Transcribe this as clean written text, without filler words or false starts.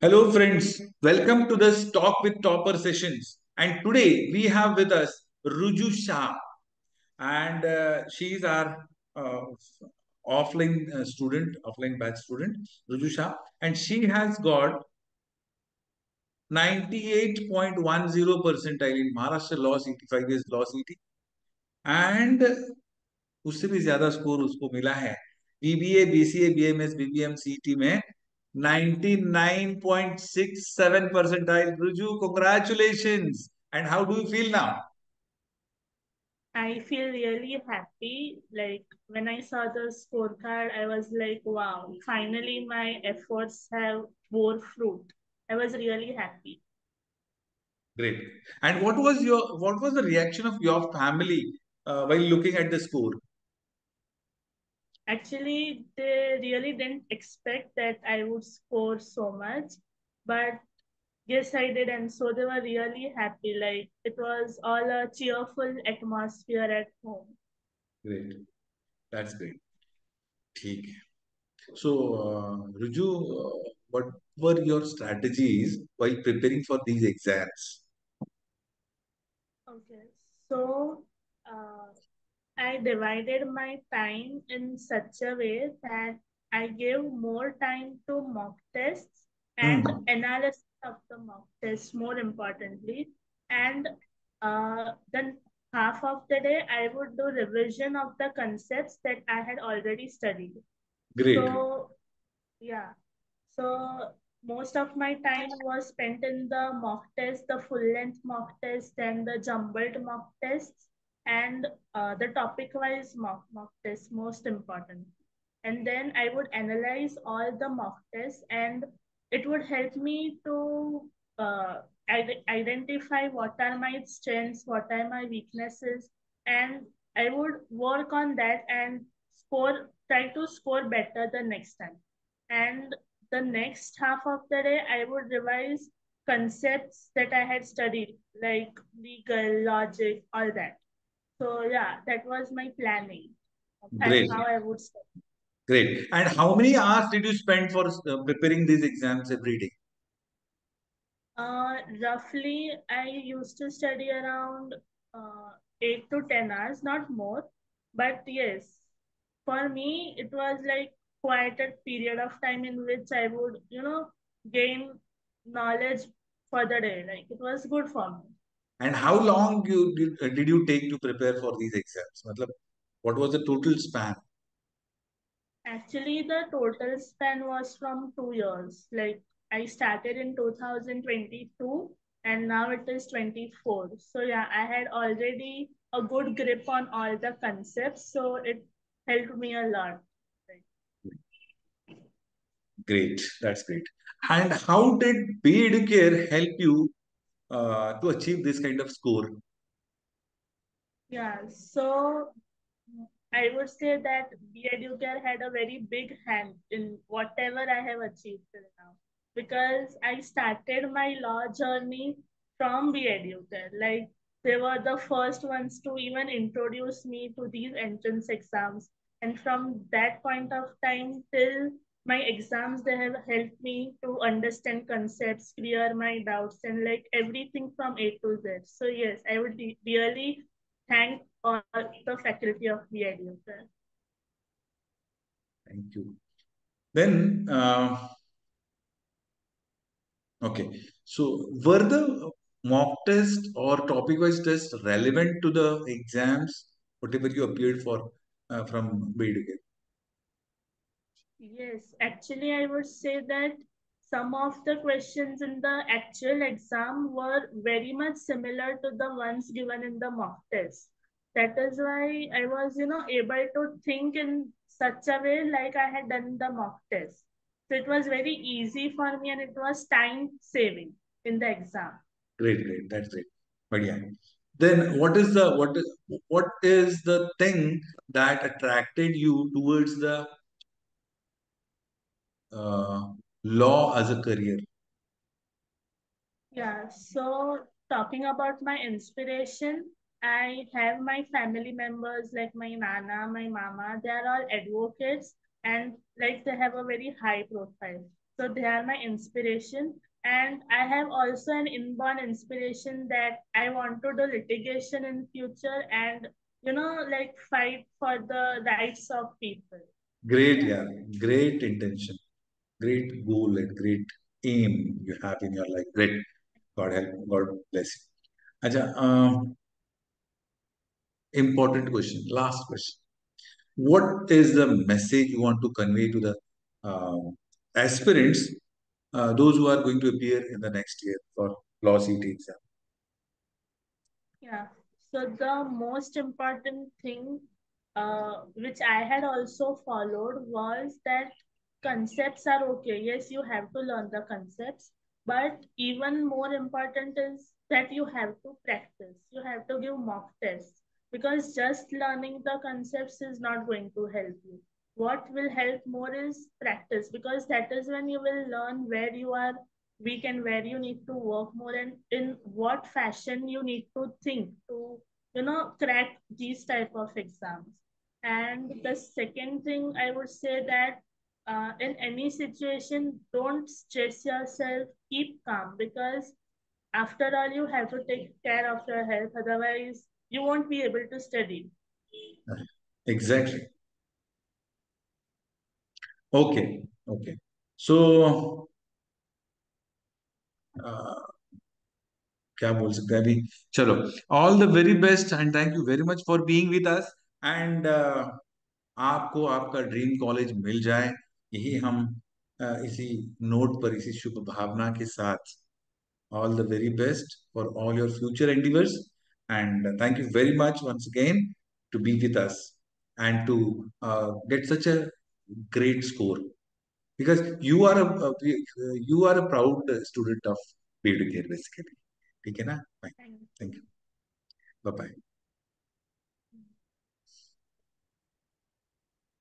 Hello, friends. Welcome to this Talk with Topper sessions. And today we have with us Ruju Shah, and she is our uh, offline batch student, Ruju Shah, and she has got 98.10 percentile in Maharashtra Law CT, 5 years Law CT, and उससे भी ज्यादा score उसको मिला है BBA BCA BMS BBM सीटी में 99.67 percentile. Ruju, congratulations. And how do you feel now? I feel really happy. Like when I saw the scorecard, I was like, wow, finally my efforts have bore fruit. I was really happy. Great. And what was the reaction of your family while looking at the score? Actually, they really didn't expect that I would score so much, but yes, I did. And so they were really happy. Like it was all a cheerful atmosphere at home. Great. That's great. ठीक है. So, Ruju, what were your strategies while preparing for these exams? Okay, so uh, I divided my time in such a way that I gave more time to mock tests Hmm. and analysis of the mock tests, more importantly. And then half of the day, I would do revision of the concepts that I had already studied. Great. So, yeah. So most of my time was spent in the mock test, the full length mock test, and the jumbled mock tests, and the topic wise mock tests, most important. And then I would analyze all the mock tests, and it would help me to identify what are my strengths, what are my weaknesses, and I would work on that and try to score better the next time. And the next half of the day, I would revise concepts that I had studied, like legal, logic, all that. So, yeah, that was my planning and Great. how I would study. Great. And how many hours did you spend for preparing these exams every day? Roughly, I used to study around 8 to 10 hours, not more. But yes, for me, it was like quite a period of time in which I would, gain knowledge for the day. Like it was good for me. And how long did you take to prepare for these exams? Matlab, what was the total span? Actually, the total span was from 2 years. Like I started in 2022 and now it is 24. So yeah, I had already a good grip on all the concepts. So it helped me a lot. Great. That's great. And how did EduCARE help you to achieve this kind of score? Yeah, so I would say that EduCare had a very big hand in whatever I have achieved till now because I started my law journey from EduCare. Like they were the first ones to even introduce me to these entrance exams, and from that point of time till my exams, they have helped me to understand concepts, clear my doubts, and like everything from A to Z. So yes, I would really thank all the faculty of BIDU, sir. Thank you. Then, okay. So, were the mock test or topic-wise test relevant to the exams, whatever you appeared for from EduCARE? Yes, actually, I would say that some of the questions in the actual exam were very much similar to the ones given in the mock test. That is why I was, able to think in such a way like I had done the mock test. So it was very easy for me and it was time saving in the exam. Great, great. That's great. But yeah. Then what is the thing that attracted you towards the uh, law as a career? Yeah, so talking about my inspiration, I have my family members like my nana, my mama, they are all advocates and like they have a very high profile. So they are my inspiration. And I have also an inborn inspiration that I want to do litigation in future and like fight for the rights of people. Great, Yeah. yeah, great intention, great goal, and great aim you have in your life. Great. God help, God bless you. Acha, important question, last question. What is the message you want to convey to the aspirants, those who are going to appear in the next year for law CT exam? Yeah. So the most important thing, which I had also followed, was that concepts are okay. Yes, you have to learn the concepts, but even more important is that you have to practice. You have to give mock tests because just learning the concepts is not going to help you. What will help more is practice because that is when you will learn where you are week and where you need to work more and in what fashion you need to think to crack these type of exams. And the second thing I would say that in any situation don't stress yourself, keep calm because after all you have to take care of your health, otherwise you won't be able to study. Exactly. Okay. Okay. So क्या बोल सकते हैं अभी चलो all the very best and thank you very much for being with us and आपको आपका dream college मिल जाए यही हम इसी नोट पर इसी शुभ भावना के साथ all the very best for all your future endeavors and thank you very much once again to be with us and to get such a great score because you are a proud student of EduCARE basically. ठीक है ना? Fine. Thank Thank you. you. Bye bye.